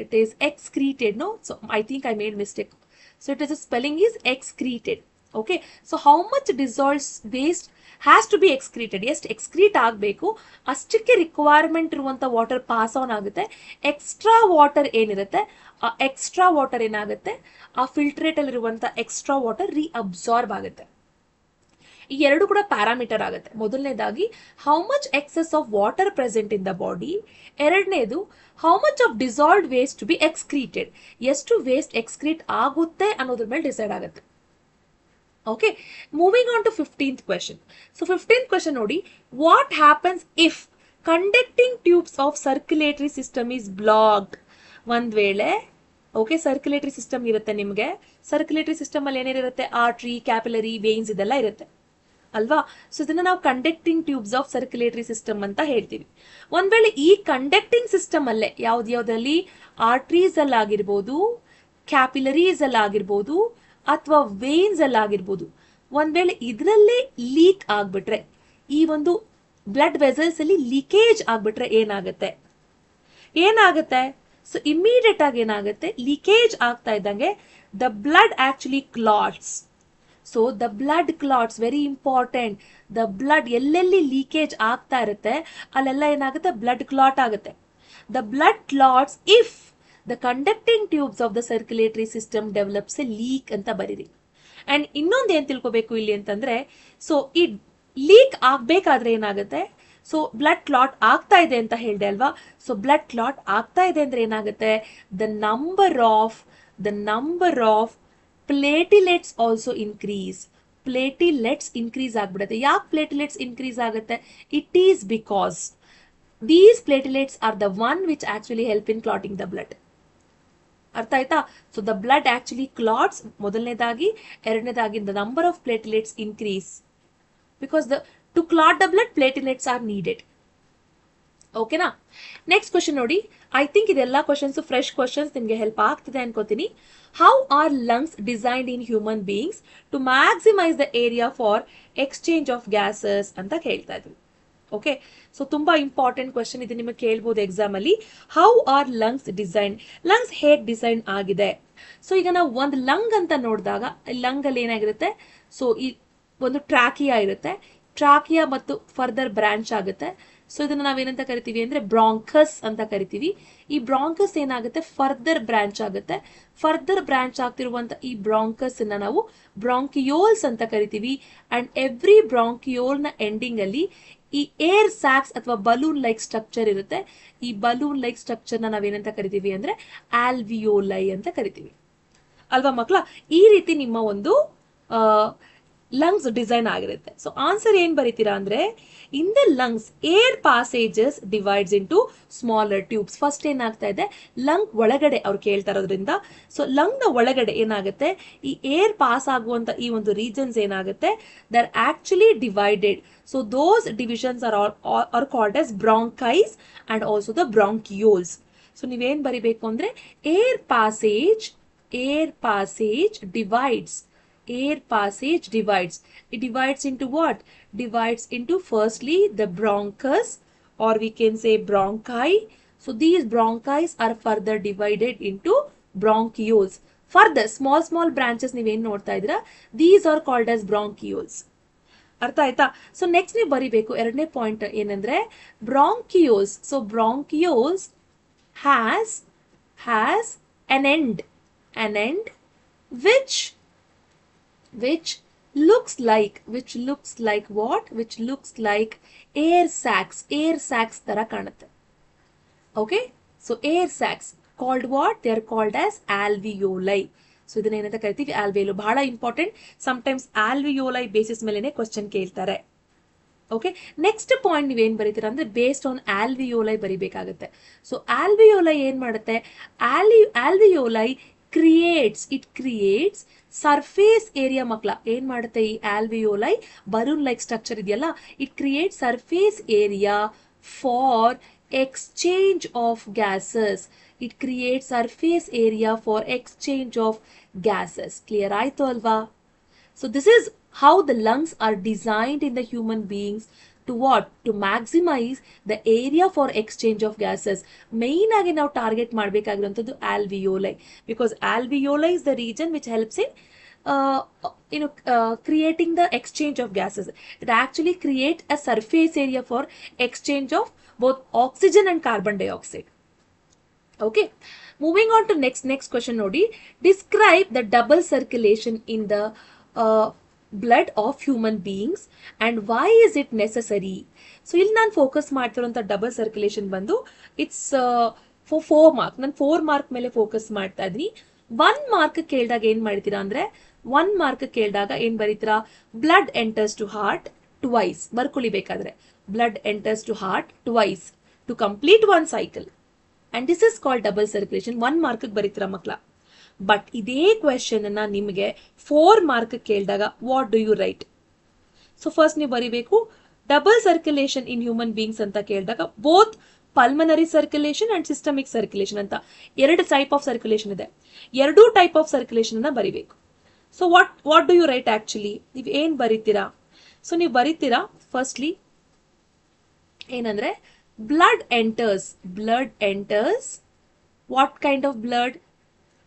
it is excreted. No, so I think I made mistake. So it is a spelling is excreted. Okay, so how much dissolved waste has to be excreted. ಎಷ್ಟು excrete ಆಗಬೇಕು ಅಷ್ಟಕ್ಕೆ requirement ಇರುವಂತ water pass on ಆಗುತ್ತೆ. Extra water ಏನಿರುತ್ತೆ, ಆ extra water ಏನಾಗುತ್ತೆ, ಆ filtrate ಅಲ್ಲಿ ಇರುವಂತ ಎಕ್ಸ್ಟ್ರಾ ವಾಟರ್ ರೀಅಬ್ಸಾರ್ಬ್ ಆಗುತ್ತೆ. ಈ ಎರಡು ಕೂಡ ಪ್ಯಾರಾಮೀಟರ್ ಆಗುತ್ತೆ. ಮೊದಲನೇದಾಗಿ how much excess of water present in the body, ಎರಡನೇದು how much of dissolved waste to be excreted, ಎಷ್ಟು ವೇಸ್ಟ್ ಎಕ್ಸ್ಕ್ರೀಟ್ ಆಗುತ್ತೆ ಅನ್ನೋದ್ರ ಮೇಲೆ ಡಿಸೈಡ್ ಆಗುತ್ತೆ. Okay, moving on to 15th question. So 15th question nodi, what happens if conducting tubes of circulatory system is blocked? ಒಂದ್ ವೇಳೆ okay circulatory system ಇರುತ್ತೆ ನಿಮಗೆ. Circulatory system ಅಲ್ಲಿ ಏನೇನಿರುತ್ತೆ, ಆರ್ಟ್ರಿ, ಕ್ಯಾಪಿಲರಿ, ವೇನ್ಸ್ ಇದೆಲ್ಲ ಇರುತ್ತೆ ಅಲ್ವಾ. ಸೊ ಇದನ್ನ ನಾವು conducting tubes of circulatory system ಅಂತ ಹೇಳ್ತೀವಿ. ಒಂದ್ ವೇಳೆ ಈ ಕಂಡಕ್ಟಿಂಗ್ ಸಿಸ್ಟಮ್ ಅಲ್ಲೇ ಯಾವ್ದ್ಯಾವ್ದಲ್ಲಿ ಆರ್ಟ್ರೀಸ್ ಅಲ್ಲಿ ಆಗಿರ್ಬೋದು, ಕ್ಯಾಪಿಲರೀಸ್ ಅಲ್ಲಿ ಆಗಿರ್ಬೋದು, ಅಥವಾ ವೇನ್ಸ್ ಅಲ್ಲಿ ಆಗಿರ್ಬೋದು, ಒಂದ್ ವೇಳೆ ಇದರಲ್ಲೇ ಲೀಕ್ ಆಗ್ಬಿಟ್ರೆ, ಈ ಒಂದು ಬ್ಲಡ್ ವೆಸಲ್ಸ್ ಅಲ್ಲಿ ಲೀಕೇಜ್ ಆಗ್ಬಿಟ್ರೆ ಏನಾಗುತ್ತೆ, ಸೊ ಇಮಿಡಿಯೇಟ್ ಆಗಿ ಏನಾಗುತ್ತೆ, ಲೀಕೇಜ್ ಆಗ್ತಾ ಇದ್ದಂಗೆ the blood actually clots. So the blood clots, very important. The blood ಎಲ್ಲೆಲ್ಲಿ ಲೀಕೇಜ್ ಆಗ್ತಾ ಇರುತ್ತೆ ಅಲ್ಲೆಲ್ಲ ಏನಾಗುತ್ತೆ, ಬ್ಲಡ್ ಕ್ಲಾಟ್ ಆಗುತ್ತೆ. The blood clots if the conducting tubes of the circulatory system develops A leak ಅಂತ ಬರೀರಿ. ಅಂಡ್ ಇನ್ನೊಂದು ಏನ್ ತಿಳ್ಕೊಬೇಕು ಇಲ್ಲಿ ಅಂತಂದ್ರೆ, ಸೊ ಈ ಲೀಕ್ ಆಗ್ಬೇಕಾದ್ರೆ ಏನಾಗುತ್ತೆ, ಸೊ ಬ್ಲಡ್ ಕ್ಲಾಟ್ ಆಗ್ತಾ ಇದೆ ಅಂತ ಹೇಳಿದೆ ಅಲ್ವಾ. ಸೊ ಬ್ಲಡ್ ಕ್ಲಾಟ್ ಆಗ್ತಾ ಇದೆ ಅಂದ್ರೆ ಏನಾಗುತ್ತೆ, the number of platelets also increase. Platelets increase ಆಗ್ಬಿಡುತ್ತೆ. ಯಾಕೆ ಪ್ಲೇಟಿಲೆಟ್ಸ್ ಇನ್ಕ್ರೀಸ್ ಆಗುತ್ತೆ? It is because these platelets are the one which actually help in clotting the blood. ಅರ್ಥ ಆಯ್ತಾ? So the blood actually clots, ಮೊದಲನೇದಾಗಿ. ಎರಡನೇದಾಗಿ the number of platelets increase because to clot the blood platelets are needed. ಓಕೆನಾ? Next question ನೋಡಿ. I think ಇದೆಲ್ಲ questions fresh questions, ನಿಮಗೆ help ಆಗ್ತಿದೆ ಅನ್ಕೋತೀನಿ. How are lungs designed in human beings to maximise the area for exchange of gases ಅಂತ ಕೇಳ್ತಾ ಇದ್ವಿ. Okay, so ತುಂಬಾ ಇಂಪಾರ್ಟೆಂಟ್ ಕ್ವಶನ್ ಇದು, ನಿಮಗೆ ಕೇಳ್ಬೋದು ಎಕ್ಸಾಮ್ ಅಲ್ಲಿ. How are lungs design, lungs ಹೇಗ್ ಡಿಸೈನ್ ಆಗಿದೆ? ಸೊ ಈಗ ನಾವು ಒಂದು ಲಂಗ್ ಅಂತ ನೋಡಿದಾಗ ಲಂಗ್ ಅಲ್ಲಿ ಏನಾಗಿರುತ್ತೆ, ಸೊ ಈ ಒಂದು ಟ್ರಾಕಿಯಾ ಇರುತ್ತೆ. ಟ್ರಾಕಿಯಾ ಮತ್ತು ಫರ್ದರ್ ಬ್ರಾಂಚ್ ಆಗುತ್ತೆ. ಸೊ ಇದನ್ನ ನಾವೇನಂತ ಕರಿತೀವಿ ಅಂದ್ರೆ ಬ್ರಾಂಕಸ್ ಅಂತ ಕರಿತೀವಿ. ಈ ಬ್ರಾಂಕಸ್ ಏನಾಗುತ್ತೆ, ಫರ್ದರ್ ಬ್ರಾಂಚ್ ಆಗುತ್ತೆ. ಫರ್ದರ್ ಬ್ರಾಂಚ್ ಆಗ್ತಿರುವಂತ ಈ ಬ್ರಾಂಕಸ್ ಅನ್ನ ನಾವು ಬ್ರಾಂಕಿಯೋಲ್ಸ್ ಅಂತ ಕರಿತೀವಿ. ಅಂಡ್ ಎವ್ರಿ ಬ್ರಾಂಕಿಯೋಲ್ ನ ಎಂಡಿಂಗ್ ಅಲ್ಲಿ ಈ ಏರ್ ಸ್ಯಾಕ್ಸ್ ಅಥವಾ ಬಲೂನ್ ಲೈಕ್ ಸ್ಟ್ರಕ್ಚರ್ ಇರುತ್ತೆ. ಈ ಬಲೂನ್ ಲೈಕ್ ಸ್ಟ್ರಕ್ಚರ್ ನ ನಾವೇನಂತ ಕರಿತೀವಿ ಅಂದ್ರೆ ಆಲ್ವಿಯೋಲೈ ಅಂತ ಕರಿತೀವಿ ಅಲ್ವಾ ಮಕ್ಕಳ? ಈ ರೀತಿ ನಿಮ್ಮ ಒಂದು ಲಂಗ್ಸ್ ಡಿಸೈನ್ ಆಗಿರುತ್ತೆ. ಸೊ ಆನ್ಸರ್ ಏನ್ ಬರೀತೀರಾ ಅಂದ್ರೆ, in the lungs air passages divides into smaller tubes. First ಏನಾಗ್ತಾ ಇದೆ, ಲಂಗ್ ಒಳಗಡೆ ಅವ್ರು ಕೇಳ್ತಾ ಇರೋದ್ರಿಂದ, ಸೊ ಲಂಗ್ ನ ಒಳಗಡೆ ಏನಾಗುತ್ತೆ, ಈ ಏರ್ ಪಾಸ್ ಆಗುವಂತ ಈ ಒಂದು ರೀಜನ್ಸ್ ಏನಾಗುತ್ತೆ, there actually divided. So those divisions are called as bronchi and also the bronchioles. So ನೀವೇನ್ ಬರಿಬೇಕು ಅಂದ್ರೆ, air passage divides. Air passage divides. It divides into what? Divides into firstly the bronchus, or we can say bronchi. So these bronchi are further divided into bronchioles. Further small branches ನೀವೇನ್ ನೋಡ್ತಾ ಇದ್ದೀರಾ, these are called as bronchioles. ಅರ್ಥ ಆಯ್ತಾ? So next ನೀವು ಬರಿಬೇಕು ಎರಡನೇ point ಏನಂದ್ರೆ bronchioles. So bronchioles has an end which looks like what? Which looks like air sacs ತರ ಕಾಣುತ್ತೆ. Okay, so air sacs called what? They are called as alveoli. So ಇದನ್ನ ಏನಂತ ಕರಿತೀವಿ, ಆಲ್ವಿಯೋಲೈ. ಬಹಳ ಇಂಪಾರ್ಟೆಂಟ್. ಸಮಟೈಮ್ಸ್ ಆಲ್ವಿಯೋಲೈ ಬೇಸಿಸ್ ಮೇಲೆನೆ question ಕೇಳ್ತಾರೆ. Okay, next point ನೀವೇನ್ ಬರೀತೀರಾ ಅಂದ್ರೆ ಬೇಸ್ಡ್ ಆನ್ ಆಲ್ವಿಯೋಲೈ ಬರಿಬೇಕಾಗುತ್ತೆ. ಸೊ ಆಲ್ವಿಯೋಲೈ ಏನ್ ಮಾಡುತ್ತೆ, ಆಲ್ವಿಯೋಲೈ ಕ್ರಿಯೇಟ್ಸ್ ಸರ್ಫೇಸ್ ಏರಿಯಾ. ಮಕ್ಕಳ ಏನ್ ಮಾಡುತ್ತೆ, ಈ ಆಲ್ವಿಯೋಲೈ ಬಲೂನ್ ಲೈಕ್ ಸ್ಟ್ರಕ್ಚರ್ ಇದೆಯಲ್ಲ, it create surface area for exchange of gases. It create surface area for exchange of gases. Clear ಆಯ್ತು ಅಲ್ವಾ? So this is how the lungs are designed in the human beings to what? To maximize the area for exchange of gases. Main agi now target ಮಾಡಬೇಕಾಗಿರುವಂತದ್ದು alveoli, because alveoli is the region which helps in creating the exchange of gases. It actually create a surface area for exchange of both oxygen and carbon dioxide. Okay, moving on to next question nodi. Describe the double circulation in the blood of human beings and why is it necessary? So ಇಲ್ಲಿ ನಾನು focus ಮಾಡ್ತಿರೋಂಥ double circulation ಬಂದು it's for 4 mark. ನಾನು 4 mark ಮೇಲೆ focus ಮಾಡ್ತಾ ಇದ್ದೀನಿ. 1 mark ಕೇಳಿದಾಗ ಏನ್ ಮಾಡ್ತೀರಾ ಅಂದ್ರೆ, 1 ಮಾರ್ಕ್ ಕೇಳಿದಾಗ ಏನ್ ಬರೀತೀರಾ, blood enters to heart twice. ಬರ್ಕೊಳ್ಳಿ ಬೇಕಾದ್ರೆ, blood enters to heart twice to complete 1 cycle and this is called double circulation. 1 mark ಬರೀತೀರಾ ಮಕ್ಕಳ. ಬಟ್ ಇದೇ ಕ್ವೆಶನ್ ಅನ್ನ ನಿಮಗೆ 4 ಮಾರ್ಕ್ ಕೇಳಿದಾಗ what do you write? So first ನೀವು ಬರೀಬೇಕು double circulation in human beings ಅಂತ ಕೇಳಿದಾಗ both pulmonary circulation and systemic circulation ಅಂತ 2 ಟೈಪ್ ಆಫ್ ಸರ್ಕ್ಯುಲೇಷನ್ ಇದೆ. 2 ಟೈಪ್ ಆಫ್ ಸರ್ಕ್ಯುಲೇಷನ್ ಅನ್ನ ಬರೀಬೇಕು. So what do you write actually? ನೀವು ಏನ್ ಬರೀತೀರಾ? ಸೊ ನೀವು ಬರೀತೀರಾ ಫಸ್ಟ್ಲಿ ಏನಂದ್ರೆ blood enters What kind of blood?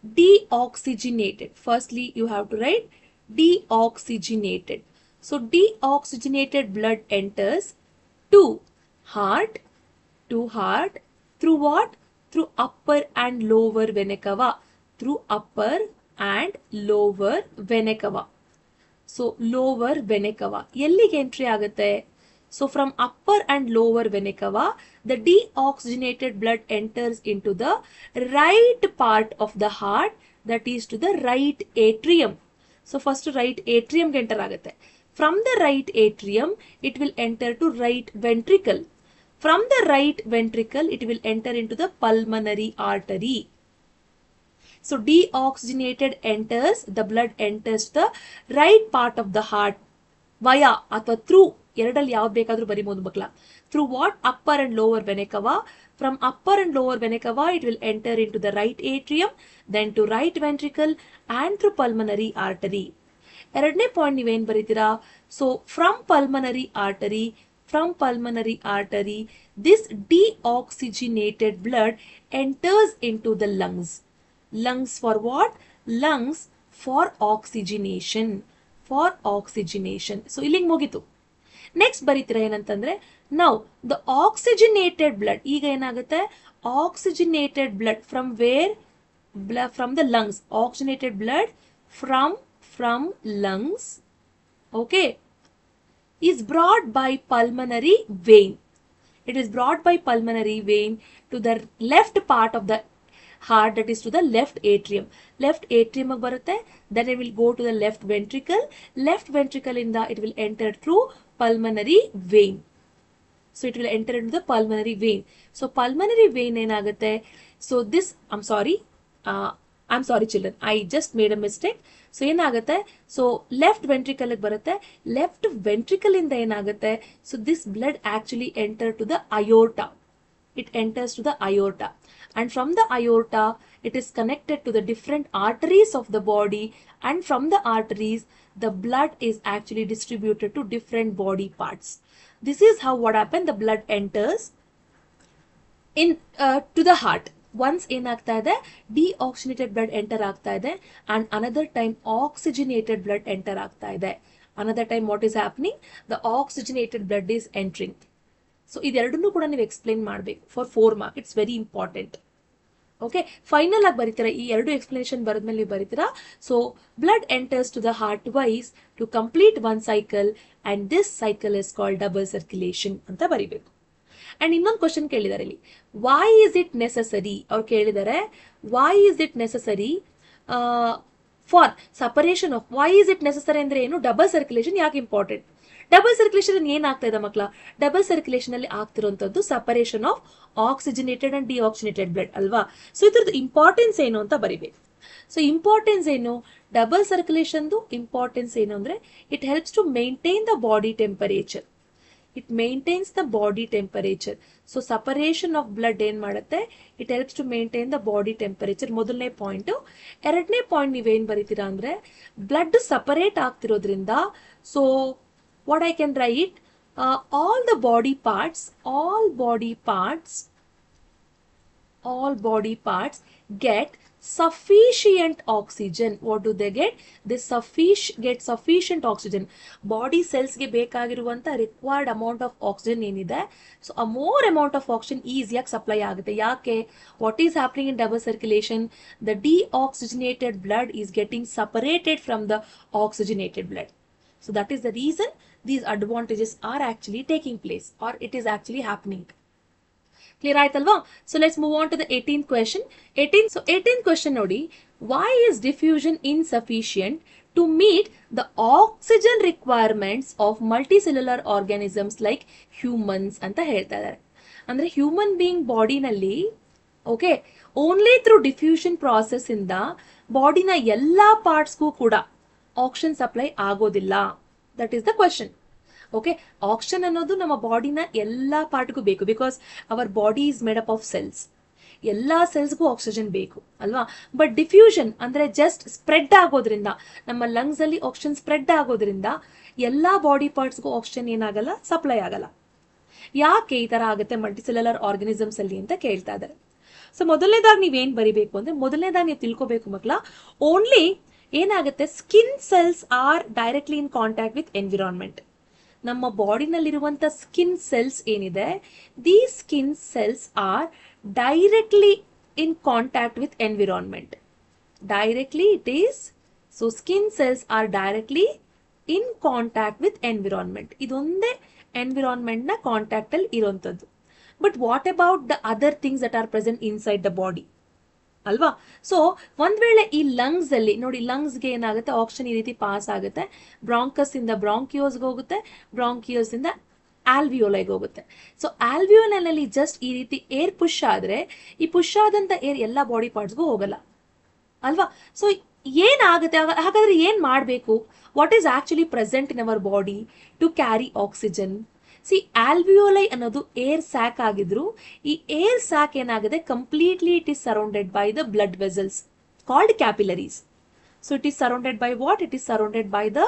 Deoxygenated. Firstly, you have to write deoxygenated. So deoxygenated blood enters to heart, through what? Through upper and lower vena cava. Through upper and lower vena cava. So lower vena cava. ಎಲ್ಲಿಗೆ entry ಆಗುತ್ತೆ? So from upper and lower vena cava, the deoxygenated blood enters into the right part of the heart, that is to the right atrium. So first right atrium ಗೆ enter ಆಗುತ್ತೆ. From the right atrium, it will enter to right ventricle. From the right ventricle, it will enter into the pulmonary artery. So deoxygenated enters, the blood enters the right part of the heart via ಅಥವಾ through, ಎರಡಲ್ಲಿ ಯಾವ್ದು ಬೇಕಾದ್ರೂ ಬರಿಬಹುದು ಮಕ್ಕಳ. Through what? Upper and lower vena cava. From upper and lower vena cava, it will enter into the right atrium, then to right ventricle and through pulmonary artery. ಎರಡನೇ point ನೀವೇನ್ ಬರೀತೀರಾ? So from pulmonary artery, this deoxygenated blood enters into the lungs. Lungs for what? Lungs for oxygenation. So ಇಲ್ಲಿಗೆ ಮುಗಿತು. Next ಬರೀತೀರಾ ಏನಂತಂದ್ರೆ, now the oxygenated blood, ಈಗ ಏನಾಗುತ್ತೆ? Oxygenated blood from where? From the lungs. Oxygenated blood from lungs, okay, is brought by pulmonary vein. It is brought by pulmonary vein to the left part of the heart, that is to the left atrium. Left atrium barutte, then it will go to the left ventricle. Left ventricle inda it will enter through pulmonary vein. So it will enter into the pulmonary vein. So pulmonary vein enagutte? So this, I'm sorry children, I just made a mistake. So ಏನಾಗುತ್ತೆ? So left ventricle ಬರುತ್ತೆ. Left ventricle ಇಂದ ಏನಾಗುತ್ತೆ? So this blood actually enter to the aorta. It enters to the aorta. And from the aorta, it is connected to the different arteries of the body. And from the arteries, the blood is actually distributed to different body parts. This is how what happened. The blood enters in to the heart. Once ಏನಾಗ್ತಾ ಇದೆ? Deoxygenated blood enter ಆಗ್ತಾ ಇದೆ, and another time oxygenated blood enter ಆಗ್ತಾ ಇದೆ. Another time what is happening? The oxygenated blood is entering. So ಇದೆರಡನ್ನೂ ಕೂಡ ನೀವು explain ಮಾಡಬೇಕು for 4 marks. It's very important. Okay, final ಆಗಿ ಬರೀತೀರಾ. ಈ ಎರಡು ಎಕ್ಸ್ಪ್ಲನೇಷನ್ ಬರೆದ್ಮೇಲೆ ನೀವು ಬರೀತೀರಾ. So blood enters to the heart twice to complete one cycle, and this cycle is called double circulation ಅಂತ ಬರೀಬೇಕು. ಅಂಡ್ ಇನ್ನೊಂದು ಕ್ವಶನ್ ಕೇಳಿದ್ದಾರೆ ಇಲ್ಲಿ, ವೈ ಇಸ್ ಇಟ್ ನೆಸಸರಿ? ಅವ್ರು ಕೇಳಿದ್ದಾರೆ why is it necessary for separation of, why is it necessary ಅಂದ್ರೆ ಏನು? Double circulation ಯಾಕೆ ಇಂಪಾರ್ಟೆಂಟ್? ಡಬಲ್ ಸರ್ಕ್ಯುಲೇಷನ್ ಏನಾಗ್ತಾ ಇದೆ ಮಕ್ಕಳ? ಡಬಲ್ ಸರ್ಕ್ಯುಲೇಷನ್ ಅಲ್ಲಿ ಆಗ್ತಿರುವಂತದ್ದು separation of oxygenated and deoxygenated blood ಅಲ್ವಾ? ಸೊ ಇದ್ರದ್ದು ಇಂಪಾರ್ಟೆನ್ಸ್ ಏನು ಅಂತ ಬರಿಬೇಕು. ಸೊ ಇಂಪಾರ್ಟೆನ್ಸ್ ಏನು? ಡಬಲ್ ಸರ್ಕ್ಯುಲೇಷನ್ ಇಂಪಾರ್ಟೆನ್ಸ್ ಏನು ಅಂದ್ರೆ, it helps to maintain the body temperature. It maintains the body temperature. So separation of blood ಏನ್ ಮಾಡುತ್ತೆ? It helps to maintain the body temperature. ಮೊದಲನೇ ಪಾಯಿಂಟ್. ಎರಡನೇ ಪಾಯಿಂಟ್ ನೀವೇನ್ ಬರೀತೀರಾ ಅಂದ್ರೆ, ಬ್ಲಡ್ ಸಪರೇಟ್ ಆಗ್ತಿರೋದ್ರಿಂದ, so what I can write, all body parts get sufficient oxygen. What do they get? They get sufficient oxygen. Body cells ge ಬೇಕಾಗಿರುವಂತ required amount of oxygen ಏನಿದೆ, so a more amount of oxygen easy-ಆಗಿ supply ಆಗುತ್ತೆ. ಯಾಕೆ? What is happening in double circulation? The deoxygenated blood is getting separated from the oxygenated blood. So that is the reason these advantages are actually taking place, or it is actually happening. Clear ಆಯ್ತಲ್ವಾ? So let's move on to the 18th question. 18th question ನೋಡಿ, why is diffusion insufficient to meet the oxygen requirements of multicellular organisms like humans ಅಂತ ಹೇಳ್ತಾ ಇದ್ದಾರೆ. ಅಂದ್ರೆ human being ಬಾಡಿನಲ್ಲಿ, okay, only through diffusion process ಇಂದ ಬಾಡಿನ ಎಲ್ಲಾ ಪಾರ್ಟ್ಸ್ಗೂ ಕೂಡ ಆಕ್ಸಿಜನ್ ಸಪ್ಲೈ ಆಗೋದಿಲ್ಲ. That is the question. Okay, oxygen ಅನ್ನೋದು ನಮ್ಮ ಬಾಡಿನ ಎಲ್ಲಾ ಪಾರ್ಟ್ಗೂ ಬೇಕು, because our body is made up of cells. ಎಲ್ಲಾ ಸೆಲ್ಸ್ಗೂ ಆಕ್ಸಿಜನ್ ಬೇಕು ಅಲ್ವಾ? ಬಟ್ ಡಿಫ್ಯೂಷನ್ ಅಂದ್ರೆ ಜಸ್ಟ್ ಸ್ಪ್ರೆಡ್ ಆಗೋದ್ರಿಂದ, ನಮ್ಮ ಲಂಗ್ಸ್ ಅಲ್ಲಿ ಆಕ್ಸಿಜನ್ ಸ್ಪ್ರೆಡ್ ಆಗೋದ್ರಿಂದ ಎಲ್ಲಾ ಬಾಡಿ ಪಾರ್ಟ್ಸ್ಗೂ ಆಕ್ಸಿಜನ್ ಏನಾಗಲ್ಲ, ಸಪ್ಲೈ ಆಗಲ್ಲ. ಯಾಕೆ ಈ ತರ ಆಗುತ್ತೆ ಮಲ್ಟಿಸೆಲ್ಯುಲರ್ ಆರ್ಗನಿಸಮ್ಸ್ ಅಲ್ಲಿ ಅಂತ ಕೇಳ್ತಾ ಇದ್ದಾರೆ. ಸೊ ಮೊದಲನೇದಾಗಿ ನೀವೇನ್ ಬರಿಬೇಕು ಅಂದ್ರೆ ಮೊದಲನೇದಾಗಿ ನೀವು ತಿಳ್ಕೊಬೇಕು ಮಕ್ಕಳ, ಓನ್ಲಿ ಏನಾಗುತ್ತೆ, skin cells are directly in contact with environment. ನಮ್ಮ ಬಾಡಿನಲ್ಲಿರುವಂತ ಸ್ಕಿನ್ ಸೆಲ್ಸ್ ಏನಿದೆ, the skin cells are directly in contact with environment. Directly it is, so skin cells are directly in contact with environment. ಇದೊಂದೇ environment ನ contact ಅಲ್ಲಿ ಇರುವಂತದ್ದು. But what about the other things that are present inside the body ಅಲ್ವಾ? So ಒಂದ್ ವೇಳೆ ಈ lungs ಅಲ್ಲಿ ನೋಡಿ, ಲಂಗ್ಸ್ಗೆ ಏನಾಗುತ್ತೆ, ಆಕ್ಸಿಜನ್ ಈ ರೀತಿ ಪಾಸ್ ಆಗುತ್ತೆ, ಬ್ರಾಂಕಸ್ ಇಂದ ಬ್ರಾಂಕಿಯೋಸ್ಗೆ ಹೋಗುತ್ತೆ, ಬ್ರಾಂಕಿಯೋಸ್ ಇಂದ ಆಲ್ವಿಯೋಲೈಗೆ ಹೋಗುತ್ತೆ. ಸೊ ಆಲ್ವಿಯೋಲೈನಲ್ಲಿ ಜಸ್ಟ್ ಈ ರೀತಿ ಏರ್ ಪುಷ್ ಆದ್ರೆ, ಈ ಪುಷ್ ಆದಂತ ಏರ್ ಎಲ್ಲಾ ಬಾಡಿ ಪಾರ್ಟ್ಸ್ಗೂ ಹೋಗಲ್ಲ ಅಲ್ವಾ? ಸೊ ಏನಾಗುತ್ತೆ ಹಾಗಾದ್ರೆ ಏನ್ ಮಾಡಬೇಕು? What is actually present in our body to carry oxygen? See, alveoli ಅನ್ನೋದು ಏರ್ ಸ್ಯಾಕ್ ಆಗಿದ್ರು, ಈ ಏರ್ ಸ್ಯಾಕ್ ಏನಾಗಿದೆ, completely it is surrounded by the blood vessels called capillaries. So it is surrounded by what? It is surrounded by the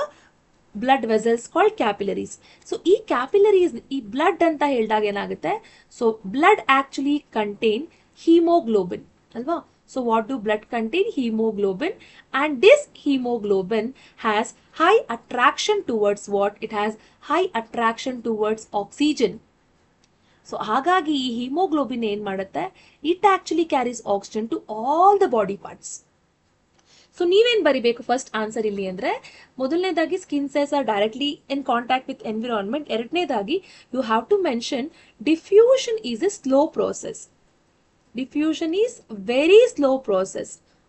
blood vessels called capillaries. So ಈ capillaries, ಈ blood ಅಂತ ಹೇಳಿದಾಗ ಏನಾಗುತ್ತೆ, so blood actually contain haemoglobin ಅಲ್ವಾ? So what do blood contain? Hemoglobin. And this hemoglobin has high attraction towards what? It has high attraction towards oxygen. So ಹಾಗಾಗಿ ಈ hemoglobin ಏನ್ ಮಾಡುತ್ತೆ? It actually carries oxygen to all the body parts. So ನೀವೇನ್ ಬರಿಬೇಕು first answer ಇಲ್ಲಿ ಅಂದ್ರೆ, ಮೊದಲನೇದಾಗಿ skin cells are directly in contact with environment. ಎರಡನೇದಾಗಿ you have to mention diffusion is a slow process. Diffusion is very slow process.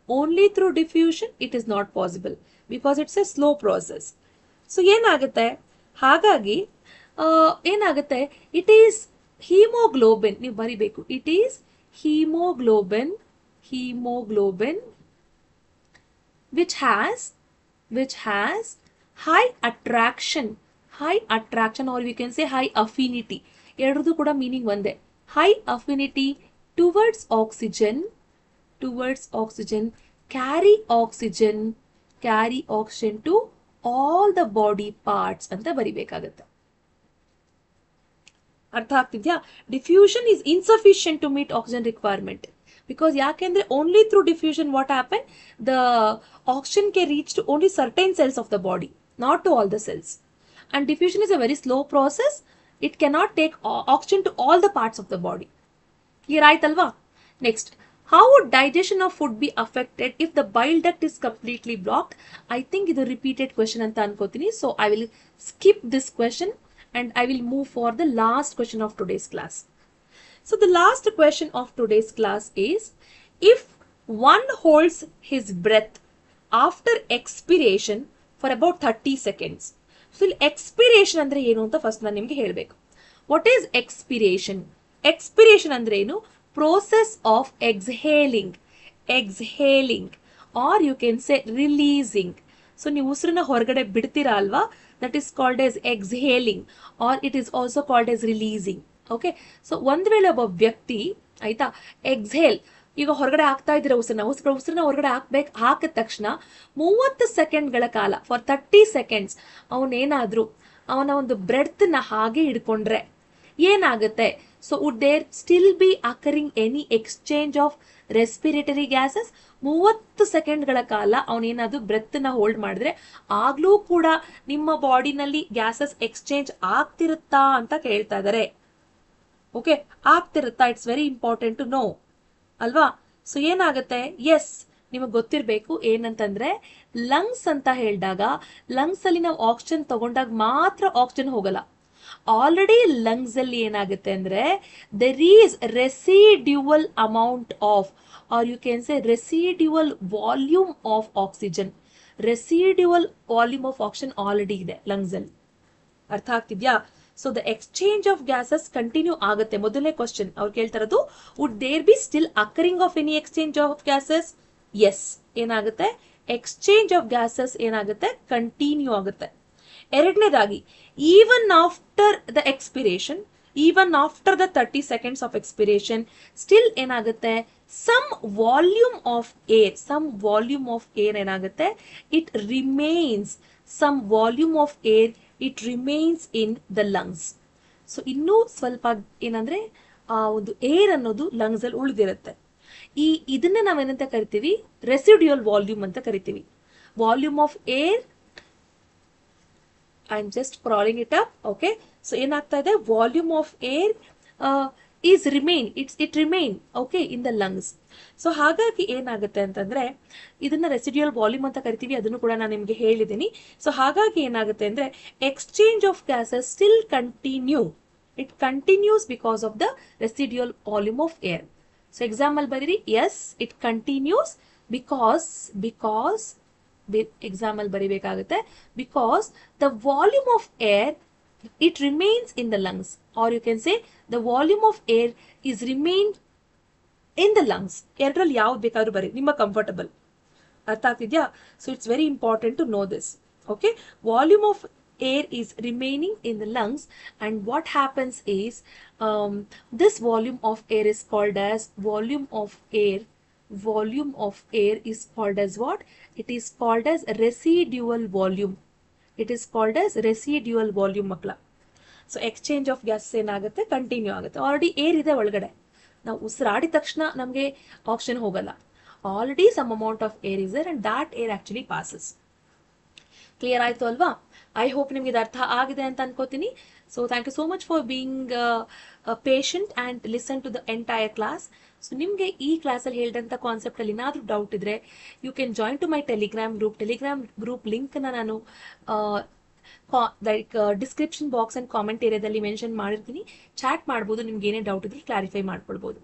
Only through diffusion it is not possible because it's a slow process. So ಏನಾಗುತ್ತೆ, ಹಾಗಾಗಿ ಏನಾಗುತ್ತೆ, it is hemoglobin, ನೀವು ಬರಿಬೇಕು, it is hemoglobin which has high attraction or we can say high affinity. ಎರಡರದು ಕೂಡ meaning ಒಂದೇ. high affinity towards oxygen, carry oxygen to all the body parts ಅಂತ ಬರಿಬೇಕಾಗುತ್ತೆ. ಅರ್ಥ ಆಗ್ತಿದ್ಯಾ? Diffusion is insufficient to meet oxygen requirement because ಯಾಕೆಂದ್ರೆ only through diffusion what happen, the oxygen can reach to only certain cells of the body, not to all the cells. And diffusion is a very slow process. It cannot take oxygen to all the parts of the body. Here ಆಯ್ತಲ್ವಾ? Next, how would digestion of food be affected if the bile duct is completely blocked? I think ಇದು repeated question ಅಂತ ಅನ್ಕೋತೀನಿ. So I will skip this question and I will move for the last question of today's class. So the last question of today's class is, if one holds his breath after expiration for about 30 seconds. So expiration ಅಂದ್ರೆ ಏನು ಅಂತ first ನಾನು ನಿಮಗೆ ಹೇಳಬೇಕು. What is expiration? Expiration ಅಂದ್ರೆ ಏನು? Process of exhaling or you can say releasing. So ನೀವು ಉಸಿರನ್ನ ಹೊರಗಡೆ ಬಿಡ್ತೀರಾ ಅಲ್ವಾ, that is called as exhaling or it is also called as releasing. Okay, so ಒಂದ್ ವೇಳೆ ಒಬ್ಬ ವ್ಯಕ್ತಿ ಆಯ್ತಾ ಎಕ್ಸ್ಹೇಲ್, ಈಗ ಹೊರಗಡೆ ಹಾಕ್ತಾ ಇದ್ದೀರಾ ಉಸಿರನ್ನ ಹೊರಗಡೆ ಹಾಕಿದ ತಕ್ಷಣ 30 ಸೆಕೆಂಡ್ಗಳ ಕಾಲ ಫಾರ್ 30 ಸೆಕೆಂಡ್ಸ್ ಅವನೇನಾದ್ರೂ ಅವನ ಒಂದು ಬ್ರೆತ್ ನ ಹಾಗೆ ಹಿಡ್ಕೊಂಡ್ರೆ ಏನಾಗುತ್ತೆ? So would there still be occurring any exchange of respiratory gases? 30 ಸೆಕೆಂಡ್ಗಳ ಕಾಲ ಅವನೇನಾದ್ರೂ ಬ್ರೆತ್ ನ ಹೋಲ್ಡ್ ಮಾಡಿದ್ರೆ ಆಗ್ಲೂ ಕೂಡ ನಿಮ್ಮ ಬಾಡಿನಲ್ಲಿ ಗ್ಯಾಸಸ್ ಎಕ್ಸ್ಚೇಂಜ್ ಆಗ್ತಿರುತ್ತಾ ಅಂತ ಕೇಳ್ತಾ ಇದಾರೆ. ಓಕೆ, ಆಗ್ತಿರುತ್ತಾ? It's very important to know ಅಲ್ವಾ? ಸೊ ಏನಾಗುತ್ತೆ, ಎಸ್ ನಿಮಗೆ ಗೊತ್ತಿರಬೇಕು ಏನಂತಂದ್ರೆ, ಲಂಗ್ಸ್ ಅಂತ ಹೇಳಿದಾಗ ಲಂಗ್ಸ್ ಅಲ್ಲಿ ನಾವು ಆಕ್ಸಿಜನ್ ತಗೊಂಡಾಗ ಮಾತ್ರ ಆಕ್ಸಿಜನ್ ಹೋಗಲ್ಲ. ಆಲ್ರೆಡಿ ಲಂಗ್ಸ್ ಅಲ್ಲಿ ಏನಾಗುತ್ತೆ ಅಂದ್ರೆ there is residual amount of or you can say residual volume of oxygen. Residual volume of oxygen already ಇದೆ ಲಂಗ್ಸ್ ಅಲ್ಲಿ. ಅರ್ಥ ಆಗ್ತಿದ್ಯಾ? So the exchange of gases continue ಆಗುತ್ತೆ. ಮೊದಲನೇ ಕ್ವಶನ್ ಅವ್ರು ಕೇಳ್ತಾ ಇರೋದು, would there be still occurring of any exchange of gases? Yes, ಏನಾಗುತ್ತೆ, ಎಕ್ಸ್ಚೇಂಜ್ ಆಫ್ ಗ್ಯಾಸಸ್ ಏನಾಗುತ್ತೆ, ಕಂಟಿನ್ಯೂ ಆಗುತ್ತೆ. ಎರಡನೇದಾಗಿ, even after the expiration, even after the 30 seconds of expiration still ಏನಾಗುತ್ತೆ, ಸಮ್ ವಾಲ್ಯೂಮ್ ಆಫ್ ಏರ್ ಏನಾಗುತ್ತೆ, it remains, some volume of air it remains in the lungs. So ಇನ್ನೂ ಸ್ವಲ್ಪ ಏನಂದ್ರೆ ಆ ಒಂದು ಏರ್ ಅನ್ನೋದು ಲಂಗ್ಸ್ ಅಲ್ಲಿ ಉಳಿದಿರುತ್ತೆ. ಇದನ್ನ ನಾವೇನಂತ ಕರಿತೀವಿ, ರೆಸಿಡ್ಯೂಯಲ್ ವಾಲ್ಯೂಮ್ ಅಂತ ಕರಿತೀವಿ. Volume of air, I am just crawling it up. Okay, so ಏನಾಗ್ತಾ ಇದೆ, volume of air is it remain okay in the lungs. So ಹಾಗಾಗಿ ಏನಾಗುತ್ತೆ ಅಂತಂದ್ರೆ ಇದನ್ನ ರೆಸಿಡ್ಯೂಯಲ್ ವಾಲ್ಯೂಮ್ ಅಂತ ಕರಿತೀವಿ, ಅದನ್ನು ಕೂಡ ನಾನು ನಿಮಗೆ ಹೇಳಿದ್ದೀನಿ. ಸೊ ಹಾಗಾಗಿ ಏನಾಗುತ್ತೆ ಅಂದ್ರೆ exchange of gases still continue, it continues because of the residual volume of air. So example ಬರೀರಿ, yes it continues because example ಬರಿಬೇಕಾಗುತ್ತೆ, because the volume of air it remains in the lungs, or you can say the volume of air is remained in the lungs. ಎರಡರಲ್ಲಿ ಯಾವ್ದು ಬೇಕಾದ್ರೂ ಬರೀ, ನಿಮ್ಮ comfortable. ಅರ್ಥ ಆಗ್ತಿದ್ಯಾ? So it's very important to know this. Okay, volume of air is remaining in the lungs, and what happens is this volume of air is called as volume of air. Volume of air is called as what? It is called as residual volume. It is called as residual volume ಮಕ್ಕಳ. So exchange of gas ಏನಾಗುತ್ತೆ, continue ಆಗುತ್ತೆ. Already air ಇದೆ ಒಳಗಡೆ, ನಾವು ಉಸಿರಾಡಿದ ತಕ್ಷಣ ನಮಗೆ oxygen ಹೋಗಲ್ಲ. Already some amount of air is there and that air actually passes. Clear ಆಯ್ತು ಅಲ್ವಾ? ಐ ಹೋಪ್ ನಿಮ್ಗೆ ಇದು ಅರ್ಥ ಆಗಿದೆ ಅಂತ ಅನ್ಕೋತೀನಿ. So thank you so much for being patient and listen to the entire class. So ನಿಮಗೆ ಈ ಕ್ಲಾಸಲ್ಲಿ ಹೇಳಿದಂಥ ಕಾನ್ಸೆಪ್ಟಲ್ಲಿ ಏನಾದರೂ ಡೌಟ್ ಇದ್ದರೆ you can join to my Telegram group ಲಿಂಕ್ನ ನಾನು like description box and comment ಏರಿಯಾದಲ್ಲಿ ಮೆನ್ಷನ್ ಮಾಡಿರ್ತೀನಿ. ಚಾಟ್ ಮಾಡ್ಬೋದು, ನಿಮ್ಗೆ ಏನೇ ಡೌಟ್ ಇದ್ರೆ ಕ್ಲಾರಿಫೈ ಮಾಡ್ಕೊಳ್ಬೋದು.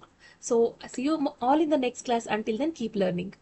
So see you all in the next class. Until then keep learning.